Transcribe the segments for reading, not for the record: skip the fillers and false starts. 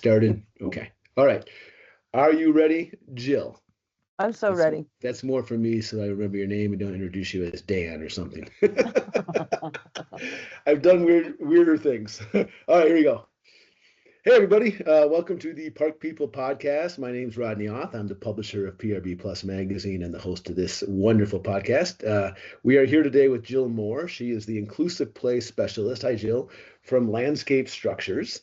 Started? Okay. All right. Are you ready, Jill? I'm so ready. That's more for me, so I remember your name and don't introduce you as Dan or something. I've done weirder things. All right, here we go. Hey, everybody. Welcome to the Park People Podcast. My name's Rodney Auth. I'm the publisher of PRB Plus Magazine and the host of this wonderful podcast. We are here today with Jill Moore. She is the inclusive play specialist. Hi, Jill, from Landscape Structures.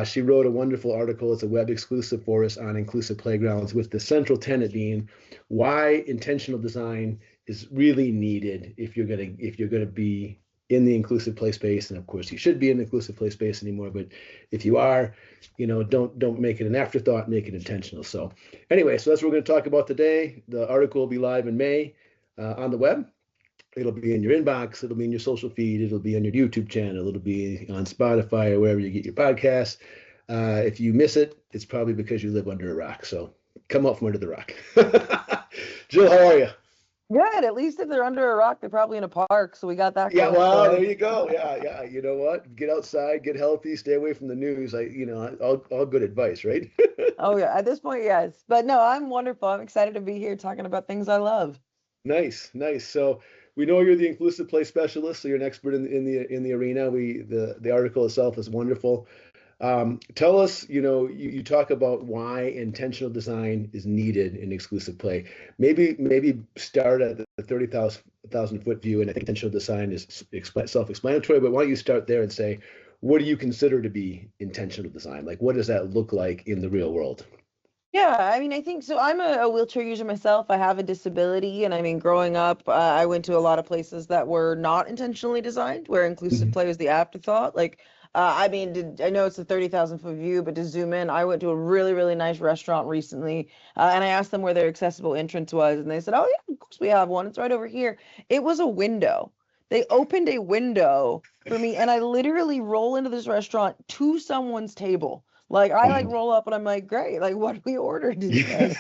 She wrote a wonderful article. It's a web exclusive for us on inclusive playgrounds, with the central tenet being why intentional design is really needed if you're gonna be in the inclusive play space. And of course, you should be in the inclusive play space anymore. But if you are, don't make it an afterthought. Make it intentional. So anyway, so that's what we're going to talk about today. The article will be live in May on the web. It'll be in your inbox. It'll be in your social feed. It'll be on your YouTube channel. It'll be on Spotify or wherever you get your podcasts. If you miss it, it's probably because you live under a rock. So come out from under the rock. Jill, how are you? Good. At least if they're under a rock, they're probably in a park. So we got that. Yeah, well, there you go. Yeah. You know what? Get outside, get healthy, stay away from the news. All good advice, right? Oh yeah. At this point, yes. But no, I'm wonderful. I'm excited to be here talking about things I love. Nice. So we know you're the inclusive play specialist, so you're an expert in the arena. The article itself is wonderful. Tell us, you talk about why intentional design is needed in exclusive play. Maybe start at the 30,000 foot view, and I think intentional design is self-explanatory, but why don't you start there and say, what do you consider to be intentional design? Like, what does that look like in the real world? Yeah, I mean, I think so. I'm a wheelchair user myself. I have a disability, and I mean, growing up, I went to a lot of places that were not intentionally designed, where inclusive play was the afterthought. Like, I mean, I know it's a 30,000 foot view, but to zoom in, I went to a really, really nice restaurant recently, and I asked them where their accessible entrance was, and they said, "Oh yeah, of course we have one. It's right over here." It was a window. They opened a window for me, and I literally roll into this restaurant to someone's table. Like I roll up and I'm like, great, like what we ordered today.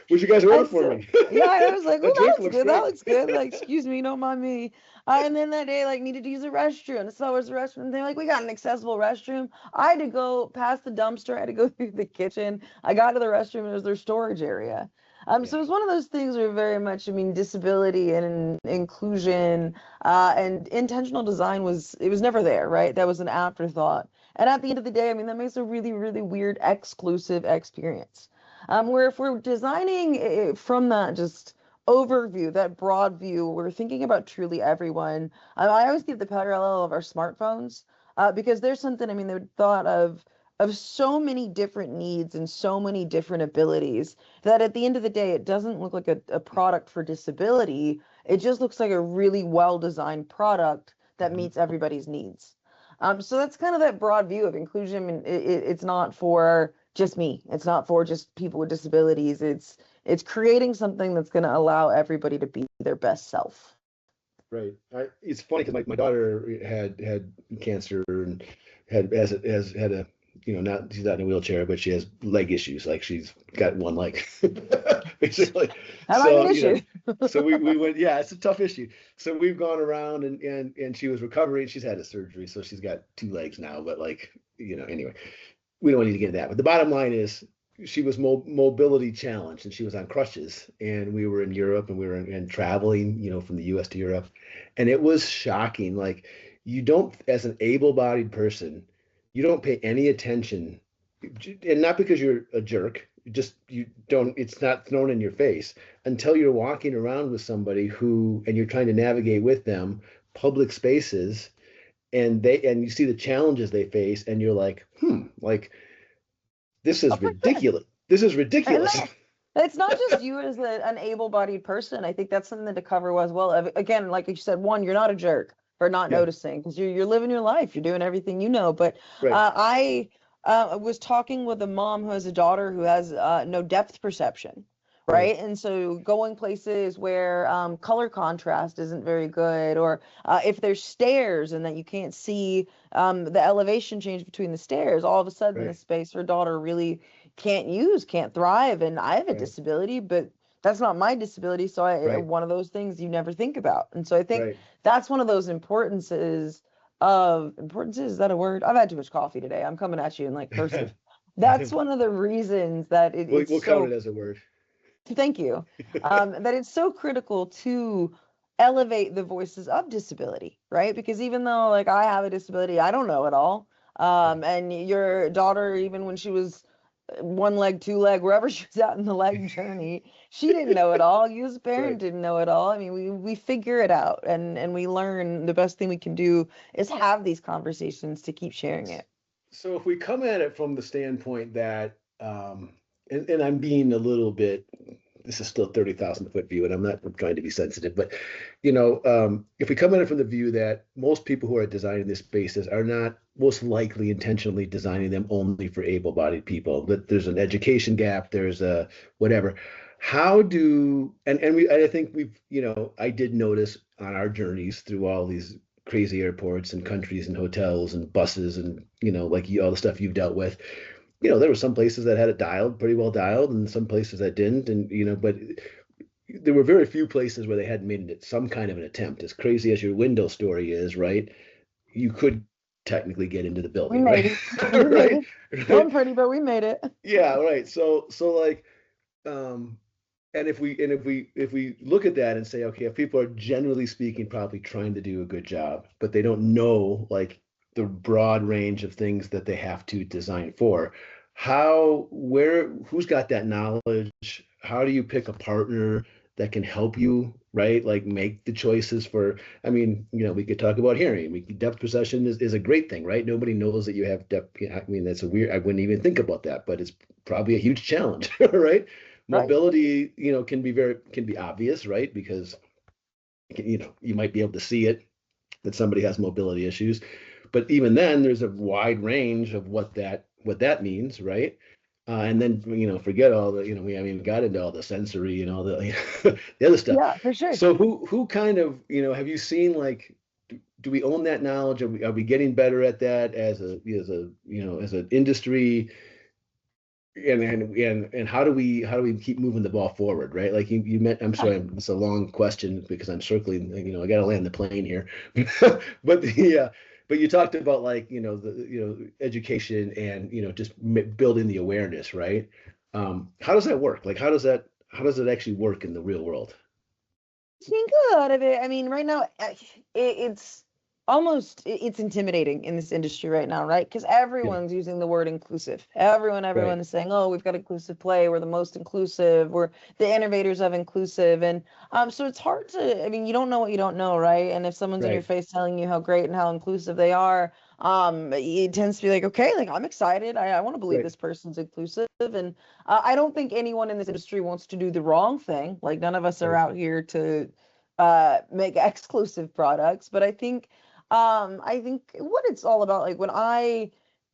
What you guys order for me? Yeah, I was like, oh, that looks good. That looks good. Like, excuse me, don't mind me. And then that day, like, needed to use a restroom. So where's the restroom? They're like, we got an accessible restroom. I had to go past the dumpster. I had to go through the kitchen. I got to the restroom. It was their storage area. So it was one of those things where very much, I mean, disability and inclusion and intentional design was never there, right? That was an afterthought. And at the end of the day, I mean, that makes a really, really weird exclusive experience. Where if we're designing from that just overview, that broad view, we're thinking about truly everyone. I always give the parallel of our smartphones because there's something, I mean, they're thought of so many different needs and so many different abilities that at the end of the day, it doesn't look like a product for disability. It just looks like a really well-designed product that meets everybody's needs. So that's kind of that broad view of inclusion. I mean, it's not for just me. It's not for just people with disabilities. It's creating something that's going to allow everybody to be their best self. Right. It's funny because my daughter had cancer and has had a not she's not in a wheelchair, but she has leg issues. Like she's got one leg, basically. I like an issue. So we went. Yeah, it's a tough issue. So we've gone around and she was recovering. She's had a surgery, so she's got two legs now. But anyway, we don't need to get into that. But the bottom line is she was mobility challenged and she was on crutches. And we were in Europe and we were traveling, from the U.S. to Europe, and it was shocking. Like you don't, as an able-bodied person, you don't pay any attention, and not because you're a jerk, you don't, it's not thrown in your face until you're walking around with somebody and you're trying to navigate with them public spaces, and you see the challenges they face, and you're like, like this is ridiculous. This is ridiculous. It's not just you as an able-bodied person. I think that's something to cover as well. Again, like you said, one, you're not a jerk for not noticing because you're living your life. You're doing everything you know. But I was talking with a mom who has a daughter who has no depth perception, right? And so going places where color contrast isn't very good, or if there's stairs and that you can't see the elevation change between the stairs, all of a sudden the space her daughter really can't thrive. And I have a disability, but that's not my disability. So one of those things you never think about. And so I think that's one of those importances, is that a word? I've had too much coffee today. I'm coming at you in like cursive. That's one of the reasons that we'll count it as a word. Thank you. That it's so critical to elevate the voices of disability, right? Because even though like I have a disability, I don't know it all. And your daughter, even when she was one leg, two leg, wherever she was at in the leg journey, she didn't know it all. You as a parent didn't know it all. I mean, we figure it out and we learn. The best thing we can do is have these conversations to keep sharing it. So if we come at it from the standpoint that, and I'm being a little bit, this is still 30,000 foot view, and I'm not trying to be sensitive, but if we come at it from the view that most people who are designing these spaces are not most likely intentionally designing them only for able-bodied people, that there's an education gap, there's a whatever. How do I think we've I did notice on our journeys through all these crazy airports and countries and hotels and buses and like all the stuff you've dealt with, there were some places that had it dialed pretty well dialed and some places that didn't, and but there were very few places where they hadn't made it some kind of an attempt. As crazy as your window story is, right, you could technically get into the building. We made it. Right? Right? Pretty, but we made it. Yeah, right. So like and if we look at that and say, okay, if people are generally speaking probably trying to do a good job, but they don't know like the broad range of things that they have to design for, who's got that knowledge? How do you pick a partner that can help you, right? Like make the choices for, I mean, we could talk about hearing. Depth perception is a great thing, right? Nobody knows that you have depth. I mean, that's I wouldn't even think about that, but it's probably a huge challenge, right? Mobility, can be obvious, right? Because, you might be able to see it, that somebody has mobility issues. But even then, there's a wide range of what that means, right? And then, forget all the, we haven't even got into all the sensory and all the, the other stuff. Yeah, for sure. So who kind of, have you seen like, do we own that knowledge? Are we getting better at that as an industry? And how do we keep moving the ball forward, right? Like you meant, I'm sorry, it's a long question because I'm circling, I got to land the plane here, but you talked about like, education and, just building the awareness, right? How does that work? Like, how does it actually work in the real world? You can go out of it. I mean, right now, it's intimidating in this industry right now, right? Because everyone's using the word inclusive. Everyone is saying, oh, we've got inclusive play. We're the most inclusive. We're the innovators of inclusive. And so it's hard to, I mean, you don't know what you don't know, right? And if someone's in your face telling you how great and how inclusive they are, it tends to be like, okay, like I'm excited. I want to believe this person's inclusive. And I don't think anyone in this industry wants to do the wrong thing. Like none of us are out here to make exclusive products. But I think what it's all about, like when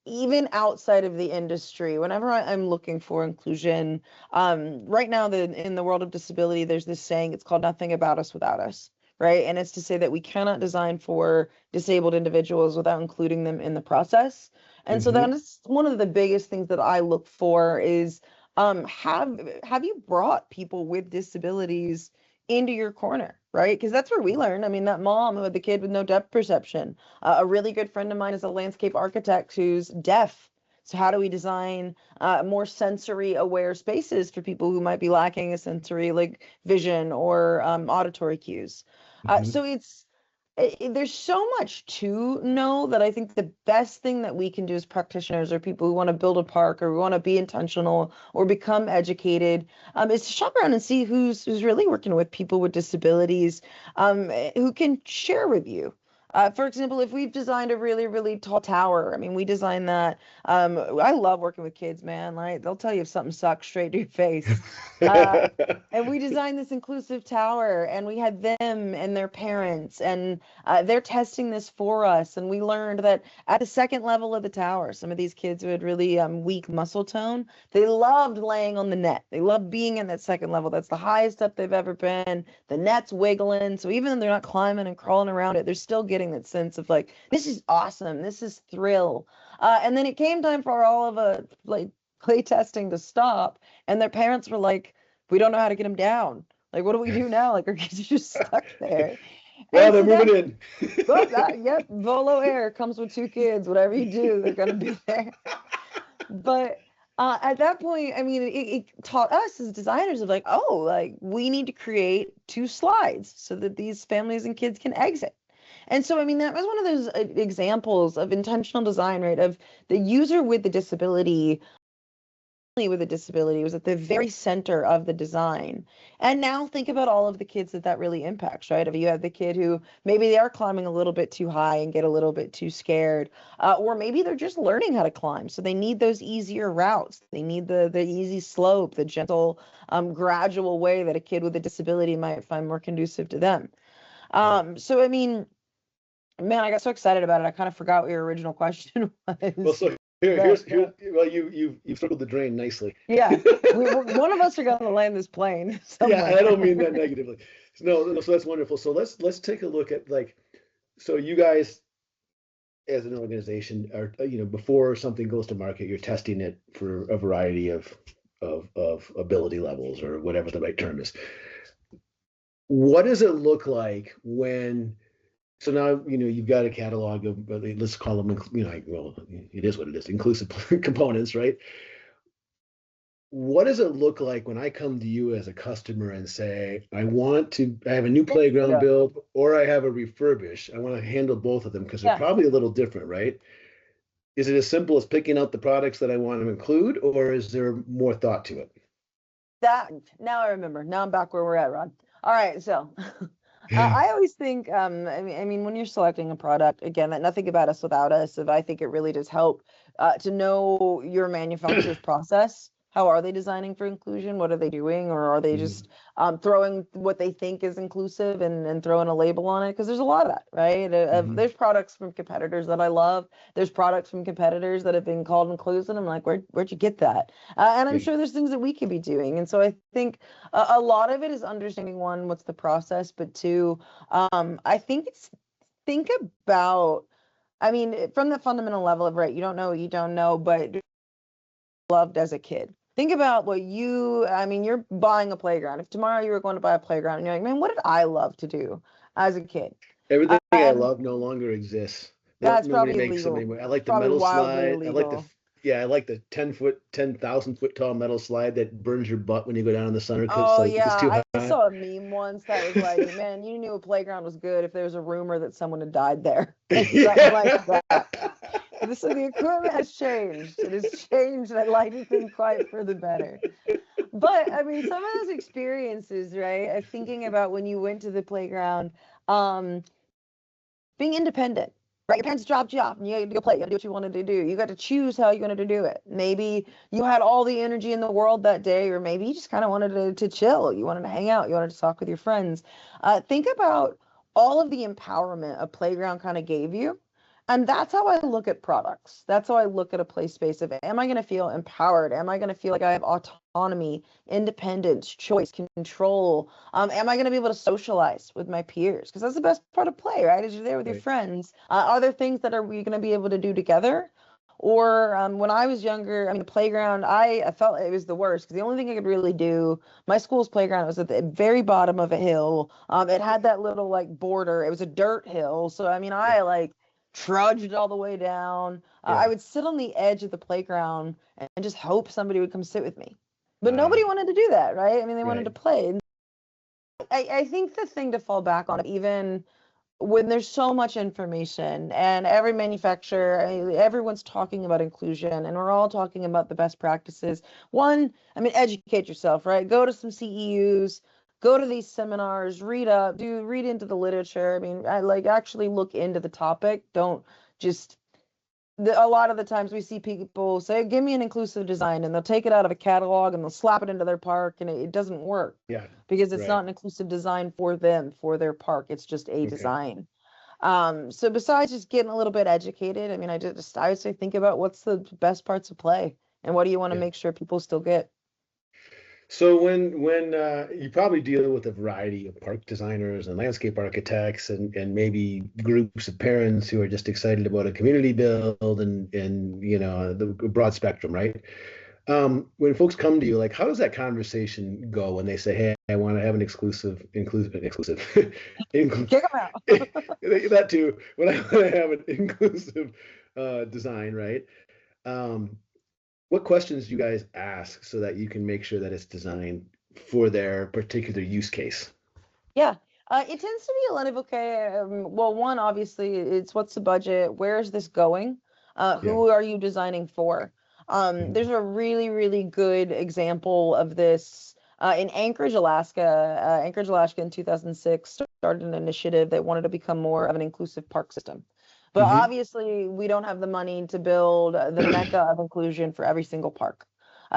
even outside of the industry, whenever I'm looking for inclusion, right now in the world of disability, there's this saying, it's called nothing about us without us, right? And it's to say that we cannot design for disabled individuals without including them in the process. And so that is one of the biggest things that I look for is, have you brought people with disabilities into your corner, right? Because that's where we learn. I mean, that mom who had the kid with no depth perception, a really good friend of mine is a landscape architect who's deaf. So how do we design more sensory aware spaces for people who might be lacking a sensory like vision or auditory cues? So there's so much to know that I think the best thing that we can do as practitioners or people who want to build a park or we want to be intentional or become educated is to shop around and see who's really working with people with disabilities who can share with you. For example, if we've designed a really, really tall tower, I mean, we designed that. I love working with kids, man. Like they'll tell you if something sucks straight to your face. And we designed this inclusive tower, and we had them and their parents, and they're testing this for us. And we learned that at the second level of the tower, some of these kids who had really weak muscle tone, they loved laying on the net. They loved being in that second level. That's the highest up they've ever been. The net's wiggling, so even though they're not climbing and crawling around it, they're still getting that sense of like, this is awesome, this is thrill. And then it came time for all of like play testing to stop, and their parents were like, we don't know how to get them down. Like, what do we do now? Like, our kids are just stuck there. Well, they're moving in. Volo Air comes with 2 kids. Whatever you do, they're gonna be there. But At that point, I mean, it taught us as designers of like, oh, like we need to create 2 slides so that these families and kids can exit. And so, I mean, that was one of those examples of intentional design, right? Of the user with the disability with a disability was at the very center of the design. And now think about all of the kids that really impacts, right? If you have the kid who maybe they are climbing a little bit too high and get a little bit too scared, or maybe they're just learning how to climb, so they need those easier routes. They need the easy slope, the gentle, gradual way that a kid with a disability might find more conducive to them. So I mean, man, I got so excited about it. I kind of forgot what your original question was. Well, so here's well, you've circled the drain nicely. Yeah, one of us are going to land this plane somewhere. Yeah, I don't mean that negatively. No, so that's wonderful. So let's take a look at, like, so you guys as an organization are, before something goes to market, you're testing it for a variety of ability levels, or whatever the right term is. What does it look like when? So now, you've got a catalog of, let's call them, well, it is what it is, inclusive components, right? What does it look like when I come to you as a customer and say, I have a new playground build, or I have a refurbish? I want to handle both of them because they're probably a little different, right? Is it as simple as picking out the products that I want to include, or is there more thought to it? Now I remember. Now I'm back where we're at, Rod. All right, so I always think, I mean, when you're selecting a product, again, that nothing about us without us, if I think it really does help to know your manufacturer's process. How are they designing for inclusion? What are they doing? Or are they just throwing what they think is inclusive and throwing a label on it? Because there's a lot of that, right? There's products from competitors that I love. There's products from competitors that have been called inclusive. I'm like, where'd you get that? And I'm sure there's things that we could be doing. And so I think a lot of it is understanding, one, what's the process, but two, I think think about, I mean, from the fundamental level of, right, you don't know what you don't know, but loved as a kid. Think about you're buying a playground. If tomorrow you were going to buy a playground and you're like, man, what did I love to do as a kid? Everything I love no longer exists. That's probably illegal. I like the metal slide. I like the 10,000 foot tall metal slide that burns your butt when you go down in the summer. Oh yeah, I saw a meme once that was like, man, you knew a playground was good if there was a rumor that someone had died there. Something like that. So the equipment has changed. It has changed, and I like to think quite for the better. But I mean, some of those experiences, right? Thinking about when you went to the playground, being independent. Right, your parents dropped you off and you had to go play. You had to do what you wanted to do. You got to choose how you wanted to do it. Maybe you had all the energy in the world that day, or maybe you just kind of wanted to chill. You wanted to hang out. You wanted to talk with your friends. Think about all of the empowerment a playground kind of gave you. And that's how I look at products. That's how I look at a play space of, am I going to feel empowered? Am I going to feel like I have autonomy, independence, choice, control? Am I going to be able to socialize with my peers? Because that's the best part of play, right? Is you're there with your friends. Are there things that are we going to be able to do together? Or when I was younger, I mean, the playground, I felt it was the worst because the only thing I could really do, my school's playground was at the very bottom of a hill. It had that little like border. It was a dirt hill. So, I mean, I trudged all the way down. I would sit on the edge of the playground and just hope somebody would come sit with me. But nobody wanted to do that, right? I mean, they wanted to play. I think the thing to fall back on, even when there's so much information and every manufacturer, everyone's talking about inclusion and we're all talking about the best practices. One, I mean, educate yourself, right? Go to some CEUs, go to these seminars, read into the literature. I mean, actually look into the topic. Don't just, a lot of the times we see people say, give me an inclusive design, and they'll take it out of a catalog and they'll slap it into their park, and it doesn't work. Yeah. Because it's not an inclusive design for them, for their park. It's just a design. So besides just getting a little bit educated, I mean, I would say think about what's the best parts of play and what do you want to make sure people still get. So when you probably deal with a variety of park designers and landscape architects and maybe groups of parents who are just excited about a community build and the broad spectrum, right? When folks come to you, like, how does that conversation go when they say, hey, I want to have an exclusive kick them out. That too, when I want to have an inclusive design, right? what questions do you guys ask so that you can make sure that it's designed for their particular use case? Yeah. It tends to be a lot of, okay, well, one, obviously, it's what's the budget? Where is this going? Yeah. Who are you designing for? There's a really, really good example of this in Anchorage, Alaska. Anchorage, Alaska in 2006 started an initiative that wanted to become more of an inclusive park system. But obviously, we don't have the money to build the mecca of inclusion for every single park.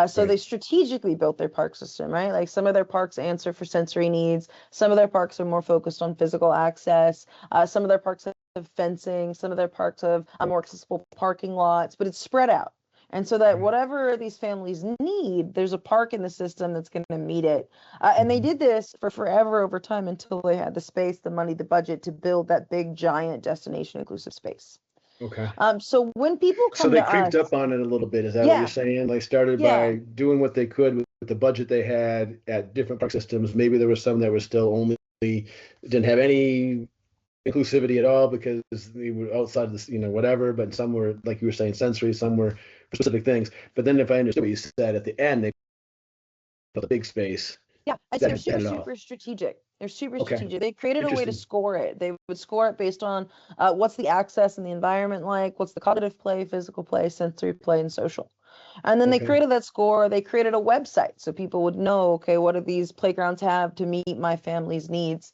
So Right. they strategically built their park system, right? Like some of their parks answer for sensory needs. Some of their parks are more focused on physical access. Some of their parks have fencing. Some of their parks have more accessible parking lots, but it's spread out. And so that Right. whatever these families need, there's a park in the system that's going to meet it. And they did this for forever over time until they had the space, the money, the budget to build that big, giant destination inclusive space. Okay. So when people So come they to creeped us, up on it a little bit. Is that what you're yeah, saying? Like started yeah. by doing what they could with the budget they had at different park systems. Maybe there was some that were still only didn't have any inclusivity at all because they were outside of this, whatever. But some were, like you were saying, sensory. Some were specific things. But then, if I understood what you said at the end, they built a big space Yeah, I'd say that they're had super, it all. super strategic. They're super Okay, strategic. They created a way to interesting. score it. They would score it based on what's the access and the environment like, what's the cognitive play, physical play, sensory play, and social. And then they Okay, created that score. They created a website so people would know, okay, what do these playgrounds have to meet my family's needs?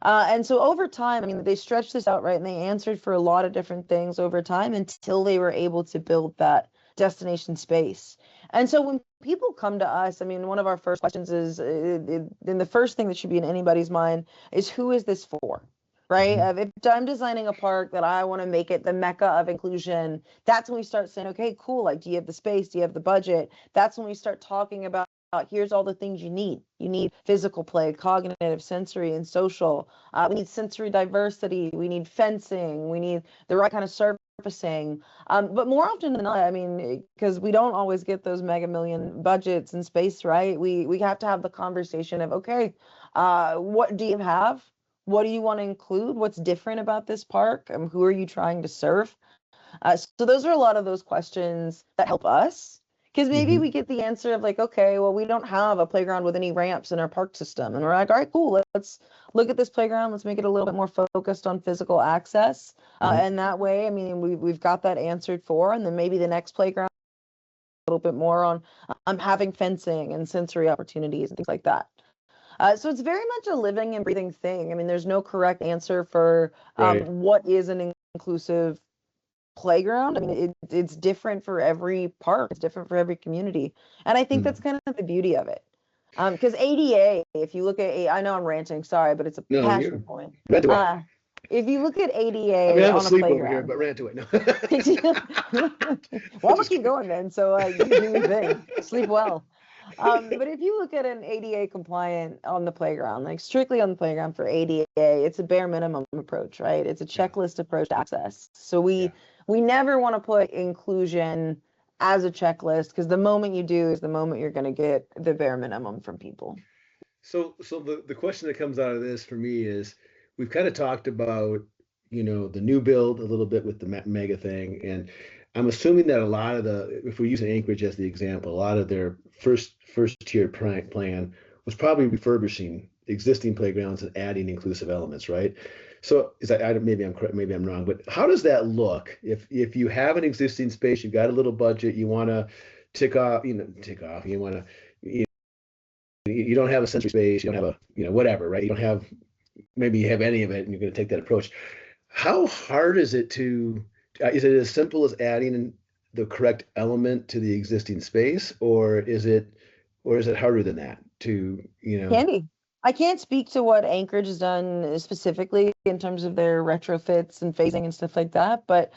And so over time, I mean, they stretched this out, right? And they answered for a lot of different things over time until they were able to build that destination space. And so when people come to us, I mean, one of our first questions is, and the first thing that should be in anybody's mind is, who is this for? Right? If I'm designing a park that I want to make it the mecca of inclusion, that's when we start saying, okay, cool. Like, do you have the space? Do you have the budget? That's when we start talking about, here's all the things you need. You need physical play, cognitive, sensory, and social. We need sensory diversity. We need fencing. We need the right kind of surfacing. But more often than not, I mean, because we don't always get those mega million budgets and space, right? We have to have the conversation of, okay, what do you have? What do you want to include? What's different about this park? Who are you trying to serve? So those are a lot of those questions that help us, because maybe we get the answer of like, okay, well, we don't have a playground with any ramps in our park system. And we're like, all right, cool. Let's look at this playground. Let's make it a little bit more focused on physical access. And that way, I mean, we've got that answered for. And then maybe the next playground a little bit more on having fencing and sensory opportunities and things like that. So it's very much a living and breathing thing. I mean, there's no correct answer for right. what is an inclusive playground. I mean, it's different for every park. It's different for every community. And I think that's kind of the beauty of it. Because ADA, if you look at, I know I'm ranting, sorry, but it's a No, passion you point. rant away. If you look at I mean, ADA I'm on a asleep over here, playground, but rant away. No. well, I'm gonna keep going then. So you do your thing, sleep well. But if you look at an ADA compliant on the playground, like strictly on the playground for ADA, it's a bare minimum approach, right? It's a checklist approach to access. So Yeah. we never want to put inclusion as a checklist, because the moment you do is the moment you're going to get the bare minimum from people. So the question that comes out of this for me is we've kind of talked about, the new build a little bit with the mega thing. And I'm assuming that a lot of if we're using Anchorage as the example, a lot of their first tier plan was probably refurbishing existing playgrounds and adding inclusive elements, right? So is that, maybe I'm correct, maybe I'm wrong, but how does that look if you have an existing space, you've got a little budget, you want to tick off, you want to, you don't have a sensory space, you don't have whatever, right? You don't have, maybe you have any of it and you're going to take that approach. How hard is it is it as simple as adding the correct element to the existing space, or is it harder than that Candy. I can't speak to what Anchorage has done specifically in terms of their retrofits and phasing and stuff like that, but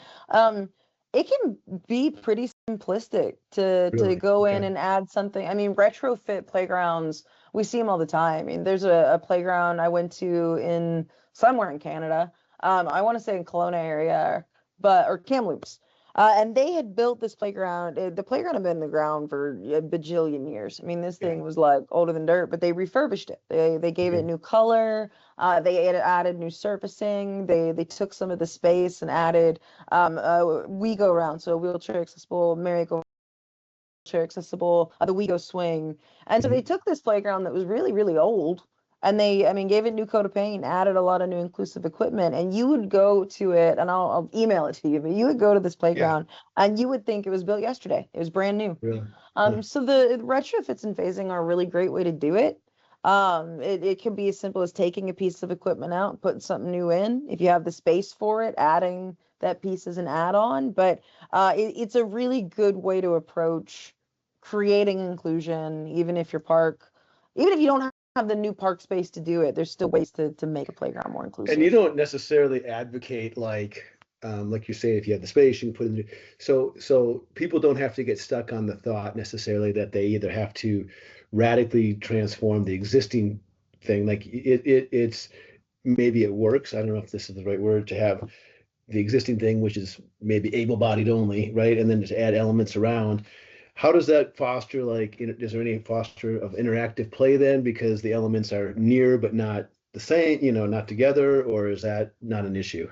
it can be pretty simplistic to really? go in Okay. and add something. I mean, retrofit playgrounds, we see them all the time. I mean, there's a playground I went to in somewhere in Canada. I want to say in Kelowna area, or Kamloops. And they had built this playground. The playground had been in the ground for a bajillion years. I mean, this Yeah. thing was like older than dirt, but they refurbished it. They gave it Okay. new color. They added new surfacing. They took some of the space and added we go around, so a wheelchair accessible merry-go accessible, the WeGo Swing. And so they took this playground that was really, really old, and they, I mean, gave it new coat of paint, added a lot of new inclusive equipment, and you would go to it, and I'll email it to you, but you would go to this playground and you would think it was built yesterday. It was brand new. Really? So the retrofits and phasing are a really great way to do it. It can be as simple as taking a piece of equipment out, putting something new in. If you have the space for it, adding that piece as an add-on. But it's a really good way to approach creating inclusion, even if your park, even if you don't have the new park space to do it, there's still ways to make a playground more inclusive. And you don't necessarily advocate like you say, if you have the space, you can put it in. So people don't have to get stuck on the thought necessarily that they either have to radically transform the existing thing. Like it's maybe it works. I don't know if this is the right word, to have the existing thing, which is maybe able-bodied only, right? And then to add elements around. How does that foster, like, is there any foster of interactive play then, because the elements are near but not the same, not together, or is that not an issue?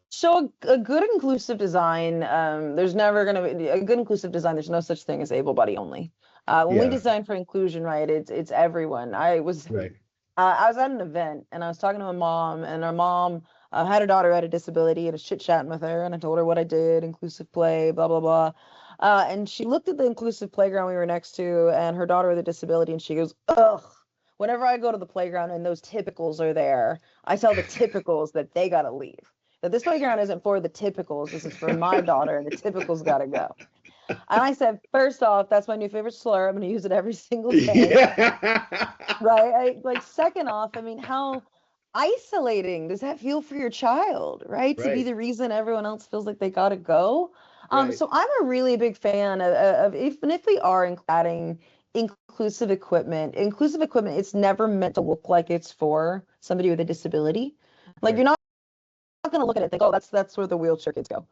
So a good inclusive design, there's never going to be a good inclusive design. There's no such thing as able body only. When we design for inclusion, right, it's everyone. I was at an event and I was talking to a mom, and her mom had a daughter who had a disability, and I was chit-chatting with her, and I told her what I did, inclusive play, blah, blah, blah. And she looked at the inclusive playground we were next to and her daughter with a disability, and she goes, ugh. Whenever I go to the playground and those typicals are there, I tell the typicals that they got to leave. That this playground isn't for the typicals. This is for my daughter, and the typicals got to go. And I said, first off, that's my new favorite slur. I'm going to use it every single day. Right? Second off, I mean, how isolating does that feel for your child, right? To be the reason everyone else feels like they got to go. So I'm a really big fan of even if we are adding inclusive equipment, it's never meant to look like it's for somebody with a disability. Like you're not going to look at it and think, oh, that's where the wheelchair kids go.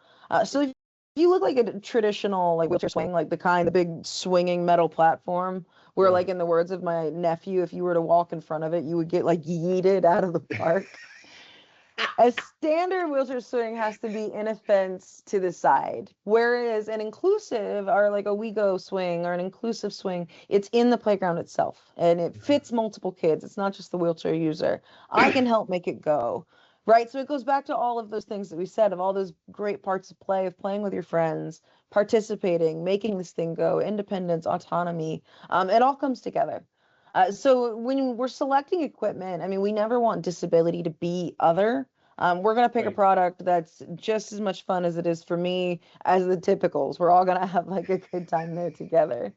So if you look like a traditional like wheelchair swing, like the big swinging metal platform, where like in the words of my nephew, if you were to walk in front of it, you would get like yeeted out of the park. A standard wheelchair swing has to be in a fence to the side, whereas an inclusive, or like a WeGo swing or an inclusive swing, it's in the playground itself and it fits multiple kids. It's not just the wheelchair user. I can help make it go. Right. So it goes back to all of those things that we said, of all those great parts of play, of playing with your friends, participating, making this thing go, independence, autonomy. It all comes together. So when we're selecting equipment, I mean, we never want disability to be other. We're going to pick a product that's just as much fun as it is for me as the typicals. We're all going to have like a good time there together.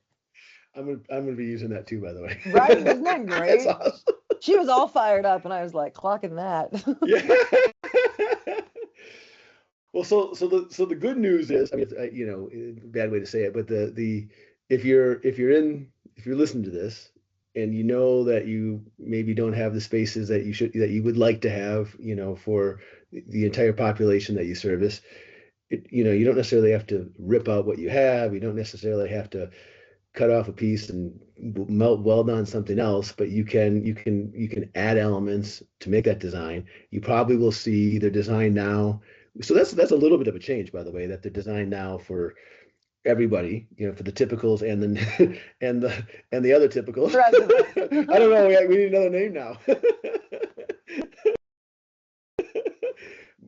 I'm gonna be using that too, by the way. Right? Isn't that great? That's awesome. She was all fired up, and I was like clocking that. Well, so the good news is, I mean, bad way to say it, but if you're listening to this and you know that you maybe don't have the spaces that you would like to have, for the entire population that you service, you don't necessarily have to rip out what you have. You don't necessarily have to cut off a piece and weld on something else, but you can add elements to make that design. You probably will see their design now. So that's a little bit of a change, by the way, that they're designed now for everybody, for the typicals and the and the other typicals. I don't know. We need another name now.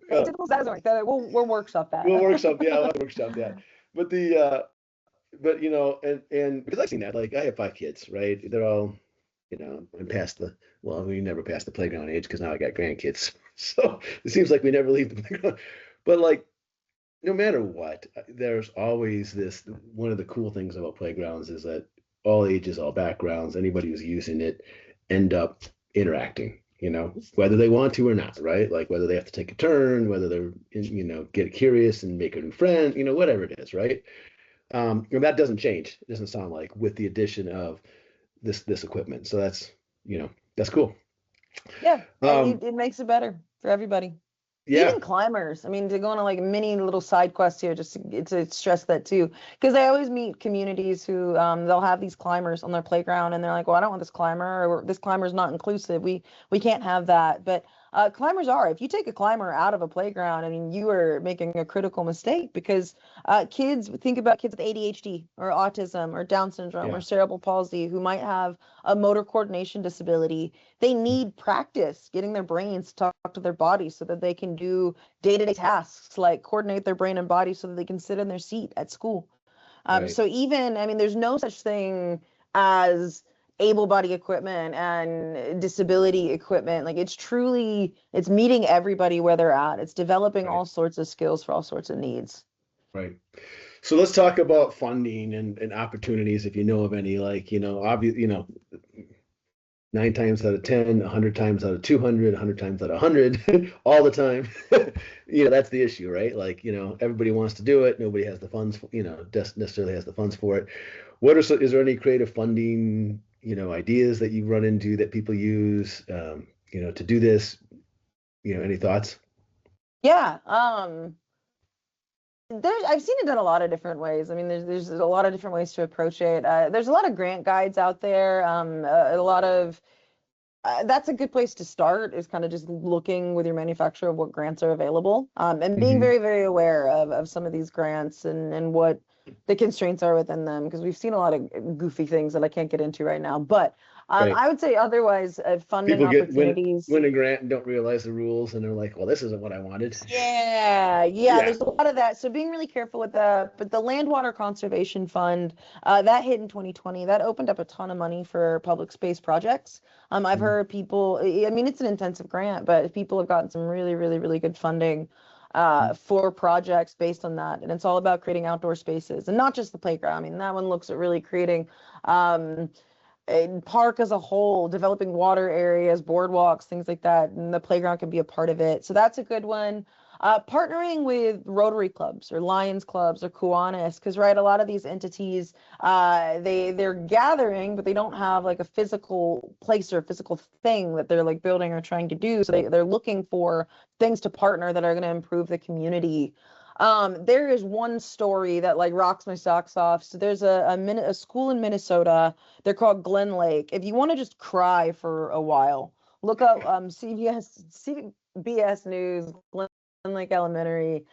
Typicals, that doesn't work. We'll workshop that. We'll workshop that. But and because I've seen that, like I have 5 kids, right? They're all, I'm past we never passed the playground age because now I got grandkids. So it seems like we never leave the playground. But like, no matter what, there's always this, one of the cool things about playgrounds is that all ages, all backgrounds, anybody who's using it end up interacting, whether they want to or not, right? Like whether they have to take a turn, whether they're, get curious and make a new friend, whatever it is, right? And that doesn't change. It doesn't sound like, with the addition of this equipment. So that's cool. Yeah, it makes it better for everybody. Yeah. Even climbers. I mean, to go on a like mini little side quest here, just to stress that too, because I always meet communities who they'll have these climbers on their playground, and they're like, well, I don't want this climber, or this climber is not inclusive. We can't have that. But Climbers are. If you take a climber out of a playground, I mean, you are making a critical mistake because think about kids with ADHD or autism or Down syndrome or cerebral palsy who might have a motor coordination disability. They need practice getting their brains to talk to their bodies so that they can do day-to-day tasks like coordinate their brain and body so that they can sit in their seat at school. So even, I mean, there's no such thing as able-bodied equipment and disability equipment. Like it's meeting everybody where they're at. It's developing all sorts of skills for all sorts of needs. Right. So let's talk about funding and opportunities, if you know of any, like, obvious, 9 times out of 10, 100 times out of 200, 100 times out of 100, all the time. That's the issue, right? Like, everybody wants to do it. Nobody has the funds, necessarily has the funds for it. Is there any creative funding, ideas that you run into that people use, to do this? Any thoughts? Yeah. I've seen it done a lot of different ways. I mean, there's a lot of different ways to approach it. There's a lot of grant guides out there. A lot of that's a good place to start, is kind of just looking with your manufacturer of what grants are available, and being very, very aware of some of these grants and what the constraints are within them, because we've seen a lot of goofy things that I can't get into right now. But I would say otherwise, funding people opportunities. Win a grant and don't realize the rules, and they're like, well, this isn't what I wanted. Yeah, there's a lot of that. So being really careful with that. But the Land Water Conservation Fund, that hit in 2020, that opened up a ton of money for public space projects. I've heard people, I mean, it's an intensive grant, but people have gotten some really, really, really good funding for projects based on that. And it's all about creating outdoor spaces and not just the playground. I mean, that one looks at really creating a park as a whole, developing water areas, boardwalks, things like that, and the playground can be a part of it. So that's a good one. Partnering with Rotary clubs or Lions clubs or Kiwanis, because a lot of these entities, they're gathering, but they don't have like a physical place or a physical thing that they're like building or trying to do. So they're looking for things to partner that are going to improve the community. There is one story that like rocks my socks off. So there's a school in Minnesota. They're called Glen Lake. If you want to just cry for a while, look up CBS News, Glen Lake Elementary.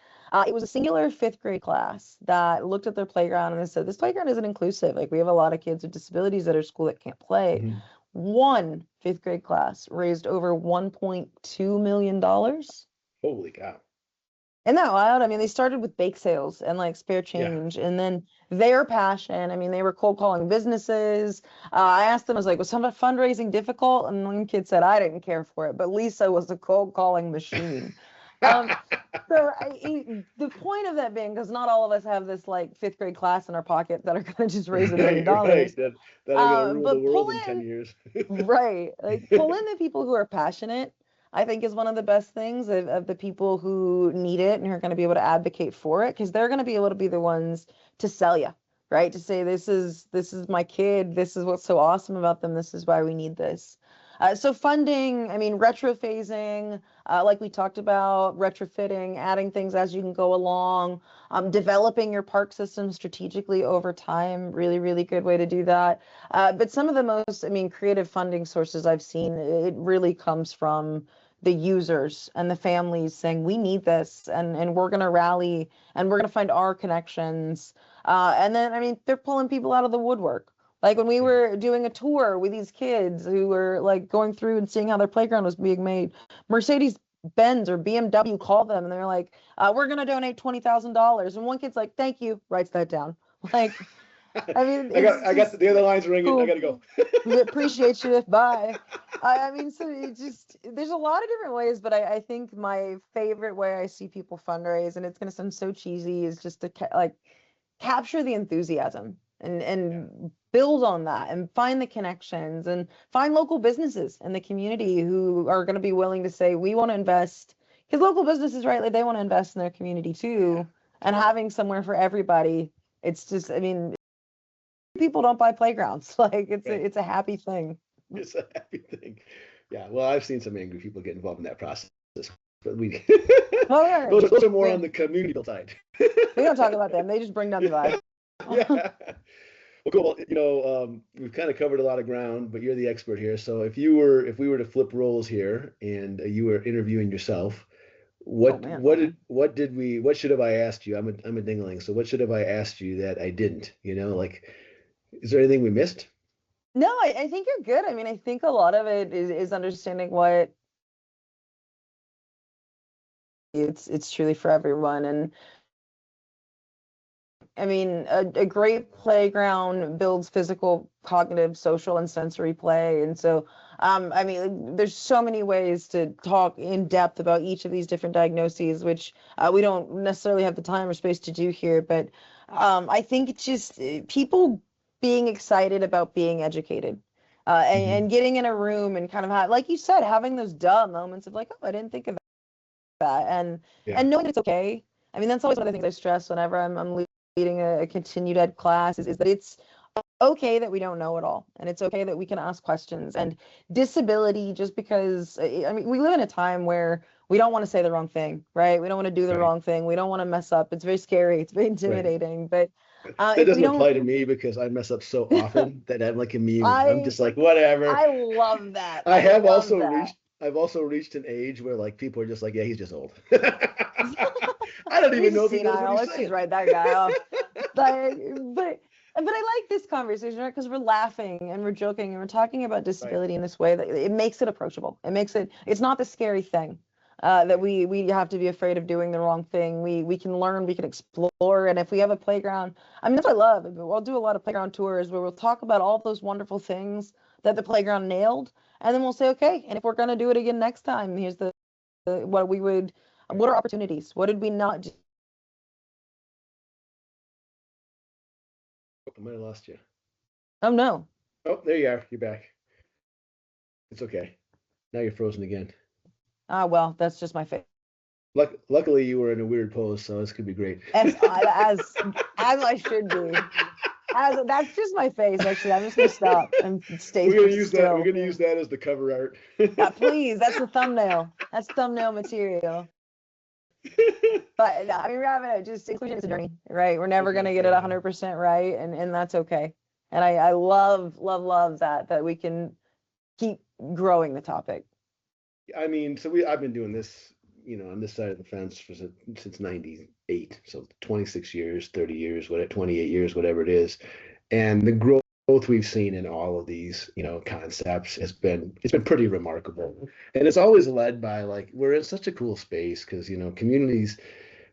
It was a singular 5th grade class that looked at their playground and they said, this playground isn't inclusive. Like, we have a lot of kids with disabilities at our school that can't play. Mm-hmm. One 5th grade class raised over $1.2 million. Holy cow. Isn't that wild? I mean, they started with bake sales and like spare change, and then their passion. I mean, they were cold calling businesses. I asked them, I was like, was some fundraising difficult? And one kid said, I didn't care for it, but Lisa was a cold calling machine. So the point of that being, because not all of us have this like 5th grade class in our pocket that are going to just raise $1 million. Right. That are going to rule the world in 10 years. Right. Like, pull in the people who are passionate, I think, is one of the best things of the people who need it and who are going to be able to advocate for it, because they're going to be able to be the ones to sell you, right? To say, this is my kid. This is what's so awesome about them. This is why we need this. So funding, I mean, retrophasing, like we talked about, retrofitting, adding things as you can go along, developing your park system strategically over time, really, really good way to do that. But some of the most, I mean, creative funding sources I've seen, it really comes from the users and the families saying, we need this, and we're going to rally and we're going to find our connections. And then, I mean, they're pulling people out of the woodwork. Like when we were doing a tour with these kids who were like going through and seeing how their playground was being made, Mercedes-Benz or BMW called them and they're like, we're going to donate $20,000. And one kid's like, thank you, writes that down. Like, I mean, I got the other lines ringing. Cool. I got to go. We appreciate you. Bye. I mean, so it just, there's a lot of different ways, but I think my favorite way I see people fundraise, and it's going to sound so cheesy, is just to capture the enthusiasm and build on that and find the connections and find local businesses in the community who are going to be willing to say, we want to invest, because local businesses, right, like they want to invest in their community too. And having somewhere for everybody, it's just, I mean, people don't buy playgrounds. Like it's a happy thing. It's a happy thing. Yeah. Well, I've seen some angry people get involved in that process, but we those are more on the community side. We don't talk about them. They just bring down the vibe. Yeah. Well, cool. We've kind of covered a lot of ground, but you're the expert here. So if we were to flip roles here and you were interviewing yourself, Oh man. what should have I asked you? I'm a dingling. So what should have I asked you that I didn't? Like, is there anything we missed? No, I think you're good. I mean, I think a lot of it is understanding what it's truly for everyone. And I mean, a great playground builds physical, cognitive, social, and sensory play. And so, I mean, there's so many ways to talk in depth about each of these different diagnoses, which we don't necessarily have the time or space to do here. But I think it's just people being excited about being educated. And getting in a room and kind of like you said, having those duh moments of like, oh, I didn't think of that, and knowing that it's okay. I mean, that's always one of the things I stress whenever I'm leading a continued ed class is that it's okay that we don't know it all, and it's okay that we can ask questions. And disability, just because I mean, we live in a time where we don't want to say the wrong thing, right? We don't want to do the Right. wrong thing. We don't want to mess up. It's very scary. It's very intimidating. But That if we doesn't don't, apply to me because I mess up so often that I'm like immune. I'm I just like, whatever. I love that. I I have love also that. I've also reached an age where like people are just like, yeah, he's just old. I don't even He's know if he knows senile. what he's Let's just saying. write that guy off. But I like this conversation, right? Because we're laughing and we're joking and we're talking about Right. disability in this way that it makes it approachable. It's not the scary thing that we have to be afraid of doing the wrong thing. We can learn, we can explore, and if we have a playground, I mean, that's what I love. I'll do a lot of playground tours where we'll talk about all those wonderful things that the playground nailed, and then we'll say, okay, and if we're gonna do it again next time, here's what are opportunities? What did we not do? I might have lost you. Oh no. Oh, there you are. You're back. It's okay. Now you're frozen again. Ah, well, that's just my face. Luckily, you were in a weird pose, so this could be great. As I should be. As that's just my face. Actually, I'm just gonna stop and stay We're gonna use that. We're still. gonna use that as the cover art. Please, that's the thumbnail. That's thumbnail material. But no, I mean, we're having just inclusion is a journey, right? We're never gonna get it 100% right, and that's okay. And I love that we can keep growing the topic. I mean, I've been doing this, on this side of the fence since 98. So 26 years, 30 years, 28 years, whatever it is. And the growth we've seen in all of these, concepts it's been pretty remarkable. And it's always led by like, we're in such a cool space because, communities,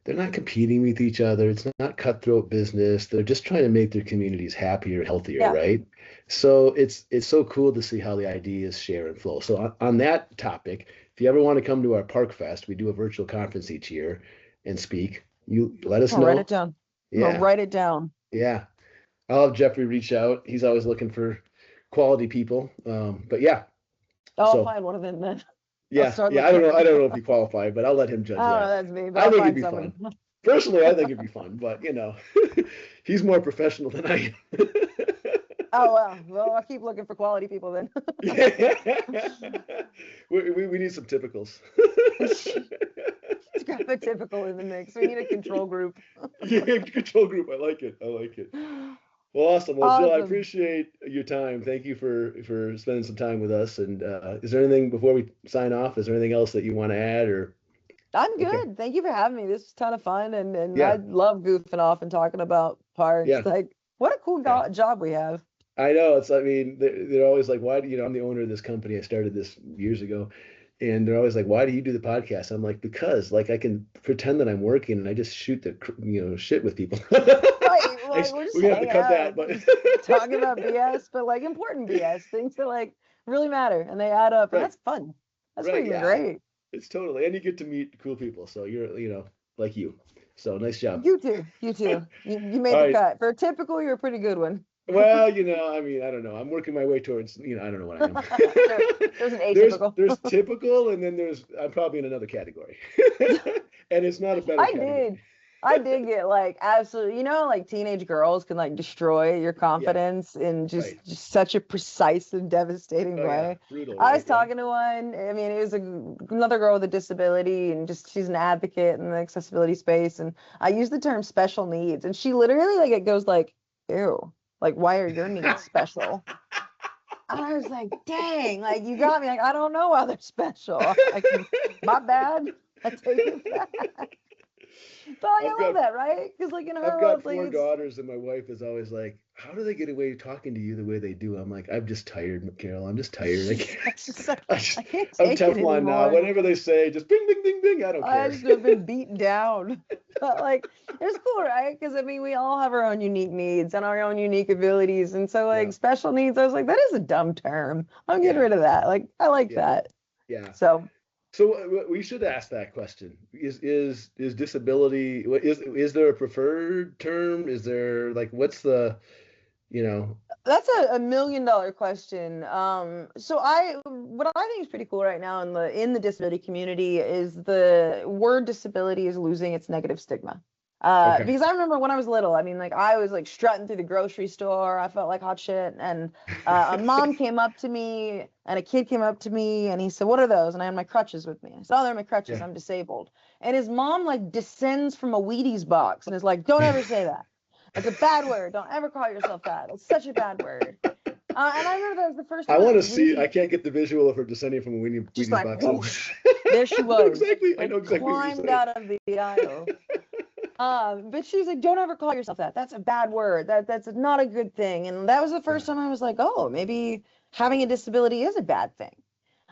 they're not competing with each other. It's not cutthroat business. They're just trying to make their communities happier, healthier, Yeah. right? So it's so cool to see how the ideas share and flow. So on that topic, if you ever want to come to our Park Fest, we do a virtual conference each year and speak. You let us know. Write it down. Yeah. Write it down. Yeah. I'll have Jeffrey reach out. He's always looking for quality people. But yeah. I'll find one of them then. Yeah, I don't know if you qualify, but I'll let him judge that. That's me, but I think it'd be fun. Personally, I think it'd be fun, but he's more professional than I am. Oh well, I'll keep looking for quality people then. we need some typicals. It's got a typical in the mix. We need a control group. Yeah, control group. I like it. Well, awesome. Well, Jill, I appreciate your time. Thank you for spending some time with us. And is there anything before we sign off? Is there anything else that you want to add? Or I'm good. Okay. Thank you for having me. This was a ton of fun, and I love goofing off and talking about parks. Yeah. Like, what a cool job we have. I know. I mean, they're always like, why do I'm the owner of this company. I started this years ago. And they're always like, why do you do the podcast? I'm like, because like I can pretend that I'm working and I just shoot the shit with people. Right. Like, we have to cut that, but talking about BS, but like important BS, things that like really matter and they add up. And that's fun. That's great. It's totally, and you get to meet cool people. So you're, like you. So nice job. You too. You made the cut. For a typical, you're a pretty good one. Well, I mean, I don't know. I'm working my way towards, I don't know what I am. There's an atypical. There's typical, and then I'm probably in another category. And it's not a better category. I did get like absolutely, like teenage girls can like destroy your confidence in just such a precise and devastating way. Brutal, I was talking to one, I mean, it was another girl with a disability and just she's an advocate in the accessibility space. And I use the term special needs. And she literally like, it goes like, ew. Like, why are your needs special? And I was like, dang, like you got me. Like, I don't know why they're special. Like, my bad. I take it back. But like, I love that, right? Because like in her I've world, got it's like four it's daughters, and my wife is always like, "How do they get away talking to you the way they do?" I'm like, "I'm just tired, Carol. I'm just tired. I can't. it's just like I just, I can't I'm take it Teflon now. anymore. Whatever they say, just bing, bing, bing, bing. I don't I care." just have been beaten down. But like it's cool, right? Because I mean we all have our own unique needs and our own unique abilities. And so like Yeah, special needs, I was like, that is a dumb term. I'm getting yeah, rid of that. Like I like yeah, that. yeah. So So we should ask that question: is disability? Is there a preferred term? Is there like what's the you know? that's a $1 million question. So what I think is pretty cool right now in the disability community is the word disability is losing its negative stigma. Okay. Because I remember when I was little, I mean, like I was like strutting through the grocery store. I felt like hot shit. And a mom came up to me and a kid came up to me and he said, "What are those?" And I had my crutches with me. I said, "Oh, they're my crutches. Yeah. I'm disabled." And his mom like descends from a Wheaties box and is like, "Don't ever say that. That's a bad word. Don't ever call yourself that. It's such a bad word." And I remember that was the first I time I want like to see. I really can't get the visual of her descending from a just Wheaties like box. whoosh, there she I know was, exactly. I like know exactly what you're climbed saying. out of the aisle. But she was like, "Don't ever call yourself that. That's a bad word. That's not a good thing." And that was the Yeah. first time I was like, "Oh, maybe having a disability is a bad thing."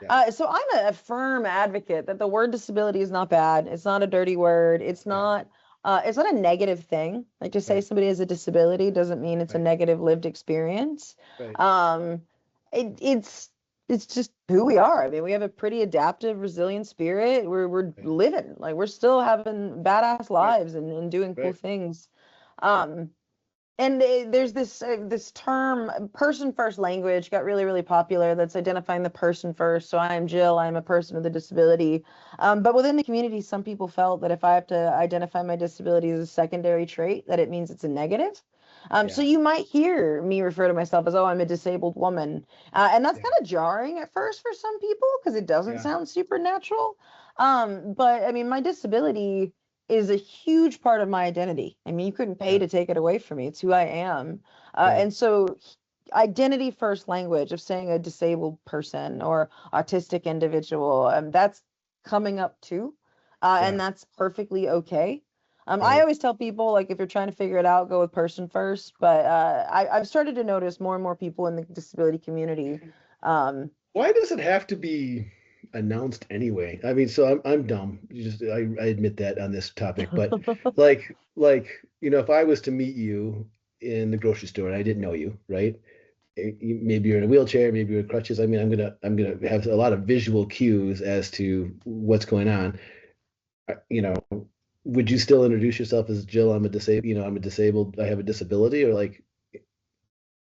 Yeah. So I'm a firm advocate that the word disability is not bad. It's not a dirty word. Yeah. It's not a negative thing. Like to say Right. somebody has a disability doesn't mean it's a Right. negative lived experience. Right. Um, it's just who we are. I mean, we have a pretty adaptive, resilient spirit. We're Right. living, like we're still having badass Right. lives and doing cool Right. things. Um, and there's this term, person first language, got really, really popular. That's identifying the person first. So I am Jill. I'm a person with a disability. But within the community, some people felt that if I have to identify my disability as a secondary trait, that it means it's a negative. So Yeah. you might hear me refer to myself as, "Oh, I'm a disabled woman," and that's Yeah. kind of jarring at first for some people because it doesn't Yeah. sound supernatural. But I mean, my disability is a huge part of my identity. I mean, you couldn't pay Yeah. to take it away from me. It's who I am. Right. And so identity first language of saying a disabled person or autistic individual, that's coming up too. And Yeah. that's perfectly okay. I Right. always tell people like if you're trying to figure it out, go with person first. But I've started to notice more and more people in the disability community. Um, Why does it have to be announced anyway? I mean, so I'm dumb. I admit that on this topic, but if I was to meet you in the grocery store and I didn't know you, right? Maybe you're in a wheelchair, maybe you're in crutches. I mean, I'm gonna have a lot of visual cues as to what's going on. You know, would you still introduce yourself as Jill? I'm a disabled. I have a disability, or like,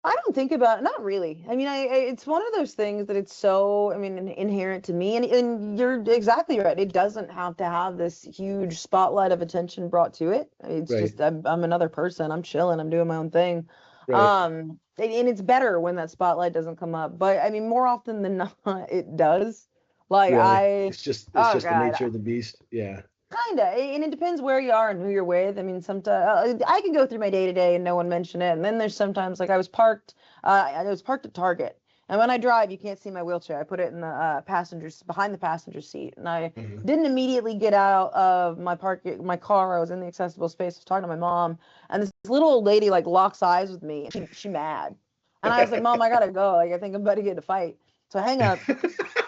I don't think about it, not really. I mean, it's one of those things that it's so, I mean, inherent to me. And you're exactly right. It doesn't have to have this huge spotlight of attention brought to it. It's right, just I'm another person. I'm chilling. I'm doing my own thing. right, And it's better when that spotlight doesn't come up. But I mean, more often than not, it does. Like really? I, It's oh just the God, nature of the beast. Yeah, kinda, and it depends where you are and who you're with. I mean, sometimes I can go through my day to day and no one mention it, and then there's sometimes like I was parked at Target, and when I drive, you can't see my wheelchair. I put it in the passengers behind the passenger seat, and I mhm. didn't immediately get out of my car. I was in the accessible space, I was talking to my mom, and this little old lady like locks eyes with me, and she mad, and I was like, "Mom, I gotta go. Like, I think I'm about to get in a fight." So I hang up.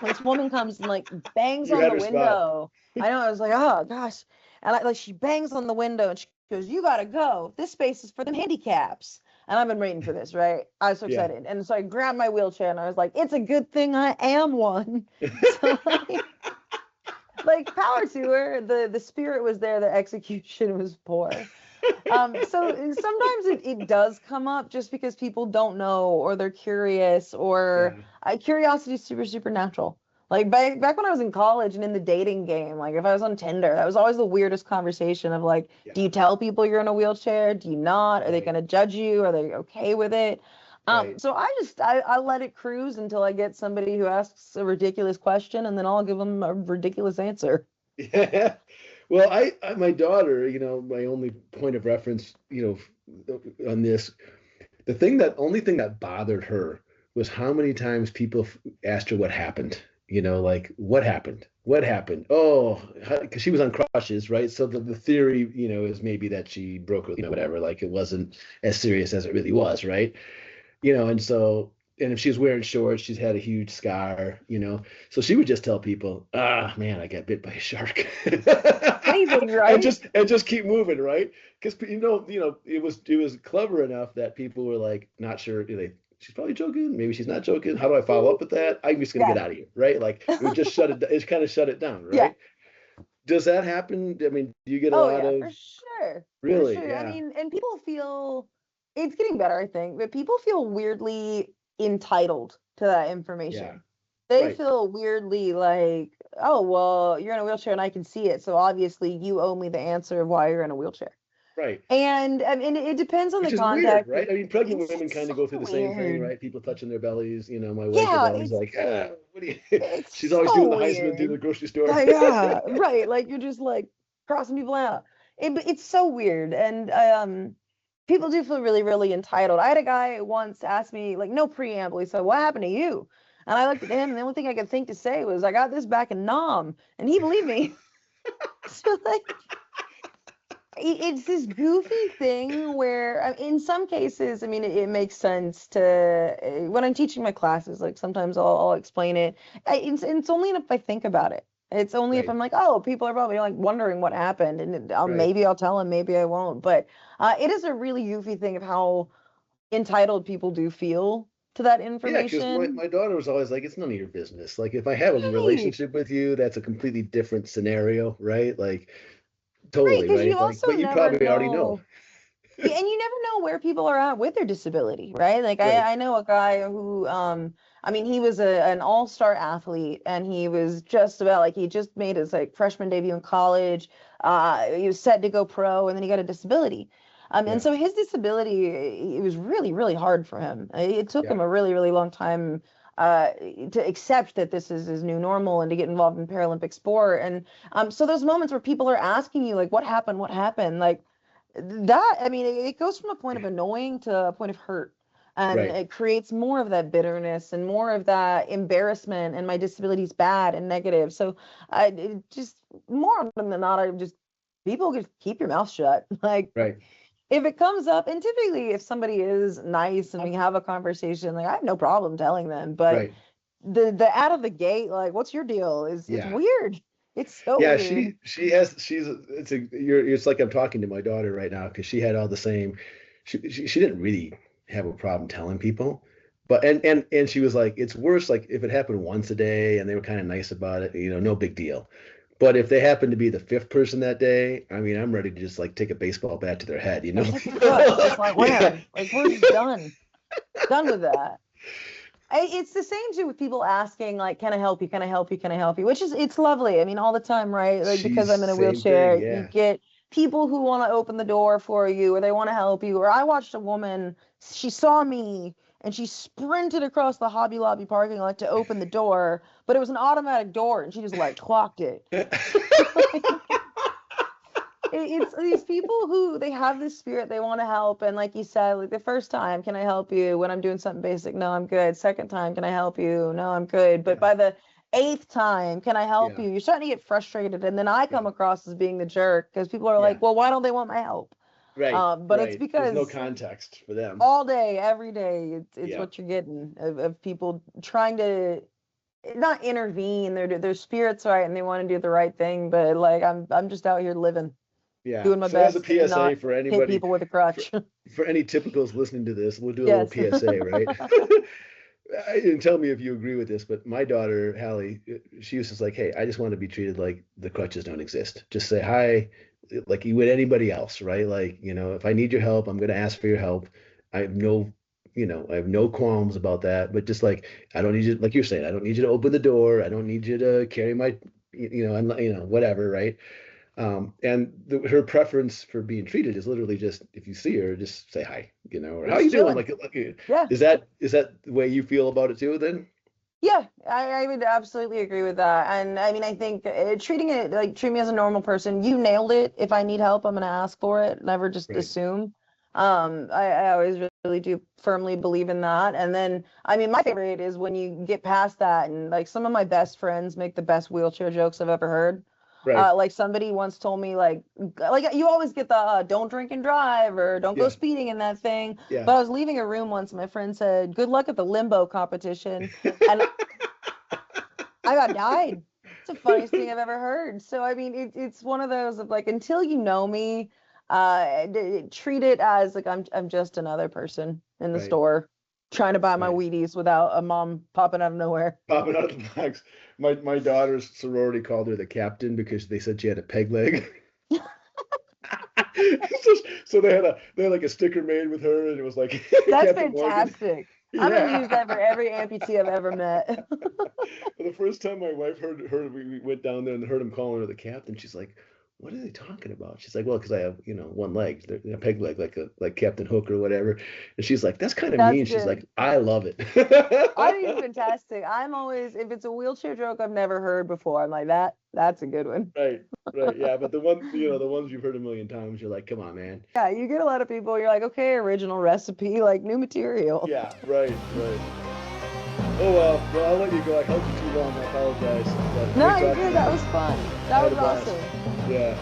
And this woman comes and like bangs You on had the her spot. window. I know. I was like, "Oh gosh," and like she bangs on the window and she goes, "You gotta go. This space is for them handicaps." And I've been waiting for this, right? I was so Yeah. excited, and so I grabbed my wheelchair and I was like, "It's a good thing I am one." So like power to her. The spirit was there. The execution was poor. So sometimes it does come up just because people don't know or they're curious or Yeah. curiosity is super natural. Like back when I was in college and in the dating game, like if I was on Tinder, that was always the weirdest conversation of like, do Yeah. you tell people you're in a wheelchair? Do you not? Are they Right. gonna judge you? Are they okay with it? Right. So I let it cruise until I get somebody who asks a ridiculous question and then I'll give them a ridiculous answer. Yeah. Well, my daughter, my only point of reference, on this, only thing that bothered her was how many times people asked her what happened. Like what happened? What happened? Oh, because she was on crutches, right? So the theory, is maybe that she broke, whatever. Like it wasn't as serious as it really was, right? And so, and if she's wearing shorts, she's had a huge scar. So she would just tell people, man, I got bit by a shark. Amazing, right? And just keep moving, right? Because it was clever enough that people were like not sure, she's probably joking, maybe she's not joking. How do I follow up with that? I'm just gonna get out of here, right? Like it would just it kind of shut it down, right? Yeah. Does that happen? I mean, do you get a Oh lot yeah, of for sure. really? For sure. I Yeah. mean, and people feel it's getting better, I think, but people feel weirdly entitled to that Yeah. information. They Right. feel weirdly like, oh, well, you're in a wheelchair and I can see it, so obviously you owe me the answer of why you're in a wheelchair. Right. And I mean, it depends on the Which is weird, context. right? I mean, pregnant It's women kind so of go through the same thing, weird. right? People touching their bellies. My wife is Yeah, always like, what do you? it's She's always doing so the Heisman through the weird. grocery store. Yeah, right. Like you're just like crossing people out. It's so weird, and people do feel really, really entitled. I had a guy once ask me, like, no preamble. He said, "What happened to you?" And I looked at him, and the only thing I could think to say was, "I got this back in Nam," and he believed me. So like, it's this goofy thing where, in some cases, I mean, it makes sense to when I'm teaching my classes. Like sometimes I'll explain it. It's only if I think about it. It's only if Right. I'm like, oh, people are probably like wondering what happened, and Right. maybe I'll tell them, maybe I won't. But it is a really goofy thing of how entitled people do feel to that Yeah, because my, information. my daughter was always like, it's none of your business. Like, if I have a Right, relationship with you, that's a completely different scenario, right? Like, right, totally, because you right? Like, also but you never probably already know. know. Yeah, and you never know where people are at with their disability, right? Like Right. I know a guy who I mean he was an all-star athlete and he was just about like he just made his like freshman debut in college. He was set to go pro and then he got a disability. And Yeah. so his disability it was really, really hard for him. It took Yeah. him a really, really long time uh to accept that this is his new normal and to get involved in Paralympic sport. And so those moments where people are asking you like what happened, what happened? Like that, I mean, it goes from a point of annoying to a point of hurt. And Right. it creates more of that bitterness and more of that embarrassment and my disability is bad and negative. So I it just more often than not, I just people just keep your mouth shut. Like Right. if it comes up, and typically if somebody is nice and we have a conversation, like I have no problem telling them. But Right. the out of the gate, like, what's your deal? Is it's Yeah. weird. It's so Yeah, weird. it's like I'm talking to my daughter right now because she had all the same. She didn't really have a problem telling people, but and she was like, it's worse like if it happened once a day and they were kind of nice about it, no big deal. But if they happen to be the fifth person that day, I mean, I'm ready to just like take a baseball bat to their head, Like hit the crutch. It's like Yeah. where? Like we're just done with that. It's the same too with people asking like, "Can I help you? Can I help you? Can I help you?" Which is it's lovely. I mean, all the time, right? Like because She's I'm in a same thing, wheelchair, you yeah. get people who want to open the door for you or they want to help you. Or I watched a woman, she saw me and she sprinted across the Hobby Lobby parking lot to open the door, but it was an automatic door and she just like clocked it. It's these people who they have this spirit, they want to help. And like you said, like the first time, can I help you? When I'm doing something basic, no, I'm good. Second time, can I help you? No, I'm good. But Yeah, by the eighth time, can I help yeah, you? You're starting to get frustrated. And then I come yeah, across as being the jerk because people are yeah. like, well, why don't they want my help? Right, But it's right. There's no because context for them. all day, every day, it's Yeah, what you're getting of people trying to not intervene. Their spirits right and they want to do the right thing. But like I'm just out here living, yeah. doing my So as a best to PSA not for hit anybody, people with a for, crutch. for any typicals listening to this, we'll do a little Yes. PSA, right? And tell me if you agree with this, but my daughter, Hallie, she was just like, hey, I just want to be treated like the crutches don't exist. Just say hi, like you would anybody else, right? Like, if I need your help, I'm going to ask for your help. I have no qualms about that, but just like, I don't need you, like you're saying, I don't need you to open the door. I don't need you to carry my, whatever, right? Her preference for being treated is literally just if you see her, just say hi, or We're how just you doing? chilling. Like, Yeah. is that the way you feel about it too? Then Yeah, I would absolutely agree with that. And I mean, I think treating it like treat me as a normal person. You nailed it. If I need help, I'm going to ask for it. Never just right, assume. I always really do firmly believe in that. And then, I mean, my favorite is when you get past that, and like some of my best friends make the best wheelchair jokes I've ever heard. Right. Like somebody once told me, like you always get the don't drink and drive or don't go speeding in that thing. Yeah. But I was leaving a room once, and my friend said, "Good luck at the limbo competition," and I about died. It's the funniest thing I've ever heard. So I mean, it's one of those of like, until you know me, treat it as like I'm just another person in the store trying to buy my Wheaties without a mom popping out of nowhere. Popping out of the box. My daughter's sorority called her the captain because they said she had a peg leg. So they had like a sticker made with her, and it was like that's Captain fantastic. I'm gonna use that for every amputee I've ever met. The first time my wife heard we went down there and heard him calling her the captain, she's like, "What are they talking about?" She's like, "Well, because I have one leg, a peg leg, like Captain Hook or whatever." And she's like, "That's kind of mean." Good. She's like, "I love it." I think it's fantastic. I'm always, if it's a wheelchair joke I've never heard before, I'm like, that's a good one. Right, yeah. But the ones you've heard a million times, you're like, come on, man. Yeah, you get a lot of people, you're like, okay, original recipe, like new material. Yeah, right. Oh, well, I'll let you go. I held you too long. I apologize. No, you're good. That was fun. That was awesome. Yeah.